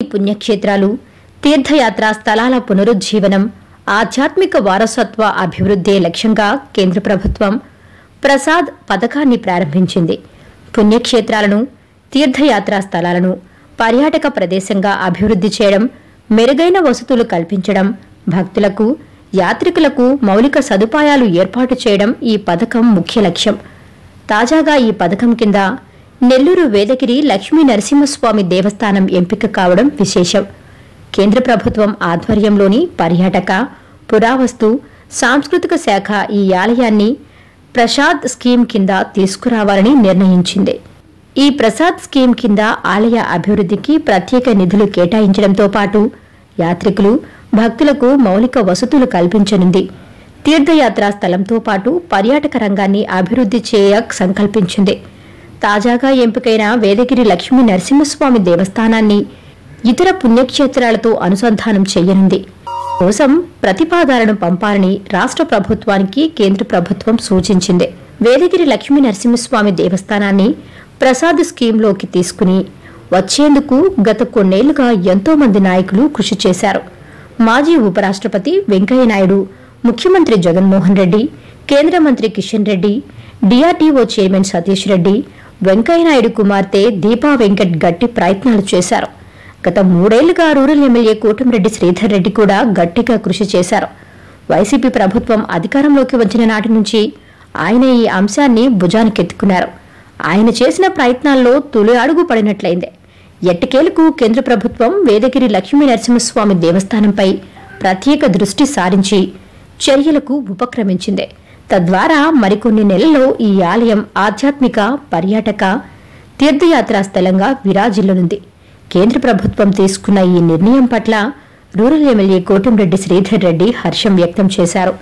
పుణ్యక్షేత్రాలు, తీర్థయాత్ర స్థలాల పునరుజ్జీవనం, ఆధ్యాత్మిక వారసత్వ అభివృద్ధే లక్ష్యంగా కేంద్ర ప్రభుత్వం ప్రసాద్ పథకాన్ని ప్రారంభించింది. పుణ్యక్షేత్రాలను, తీర్థయాత్రా స్థలాలను పర్యాటక ప్రదేశంగా అభివృద్ధి చేయడం, మెరుగైన వసతులు కల్పించడం, భక్తులకు, యాత్రికులకు మౌలిక సదుపాయాలు ఏర్పాటు చేయడం ఈ పథకం ముఖ్య లక్ష్యం. తాజాగా ఈ పథకం కింద నెల్లూరు వేదగిరి లక్ష్మీ నరసింహస్వామి దేవస్థానం ఎంపిక కావడం విశేషం. కేంద్ర ప్రభుత్వం ఆధ్వర్యంలోని పర్యాటక, పురావస్తు, సాంస్కృతిక శాఖ ఈ ఆలయాన్ని ప్రసాద్ స్కీమ్ కింద తీసుకురావాలని నిర్ణయించింది. ఈ ప్రసాద్ స్కీమ్ కింద ఆలయ అభివృద్ధికి ప్రత్యేక నిధులు కేటాయించడంతో పాటు యాత్రికులు, భక్తులకు మౌలిక వసతులు కల్పించనుంది. తీర్థయాత్రా స్థలంతో పాటు పర్యాటక రంగాన్ని అభివృద్ధి చేయ సంకల్పించింది. తాజాగా ఎంపికైన వేదగిరి లక్ష్మీ నరసింహస్వామి దేవస్థానాన్ని ఇతర పుణ్యక్షేత్రాలతో అనుసంధానం చేయనుంది. కోసం ప్రతిపాదనలను పంపాలని రాష్ట్ర ప్రభుత్వానికి కేంద్ర ప్రభుత్వం సూచించింది. వేదగిరి లక్ష్మీ నరసింహస్వామి దేవస్థానాన్ని ప్రసాద్ స్కీమ్లోకి తీసుకుని వచ్చేందుకు గత కొన్నేళ్లుగా ఎంతో మంది నాయకులు కృషి చేశారు. మాజీ ఉపరాష్ట్రపతి వెంకయ్యనాయుడు, ముఖ్యమంత్రి జగన్మోహన్ రెడ్డి, కేంద్ర మంత్రి కిషన్ రెడ్డి, డిఆర్డీఓ చైర్మన్ సతీష్ రెడ్డి, వెంకయ్యనాయుడు కుమార్తె దీపా వెంకట్ గట్టి ప్రయత్నాలు చేశారు. గత 3 ఏళ్లుగా రూరల్ ఎమ్మెల్యే కోటంరెడ్డి శ్రీధర్ రెడ్డి కూడా గట్టిగా కృషి చేశారు. వైసీపీ ప్రభుత్వం అధికారంలోకి వచ్చిన నాటి నుంచి ఆయన ఈ అంశాన్ని భుజానికెత్తుకున్నారు. ఆయన చేసిన ప్రయత్నాల్లో తొలి అడుగు పడినట్లయింది. ఎట్టకేలకు కేంద్ర ప్రభుత్వం వేదగిరి లక్ష్మీ నరసింహస్వామి దేవస్థానంపై ప్రత్యేక దృష్టి సారించి చర్యలకు ఉపక్రమించింది. తద్వారా మరికొన్ని నెలల్లో ఈ ఆలయం ఆధ్యాత్మిక, పర్యాటక, తీర్థయాత్రా స్థలంగా విరాజిల్లనుంది. కేంద్ర ప్రభుత్వం తీసుకున్న ఈ నిర్ణయం పట్ల రూరల్ ఎమ్మెల్యే కోటంరెడ్డి శ్రీధర్ రెడ్డి హర్షం వ్యక్తం చేశారు.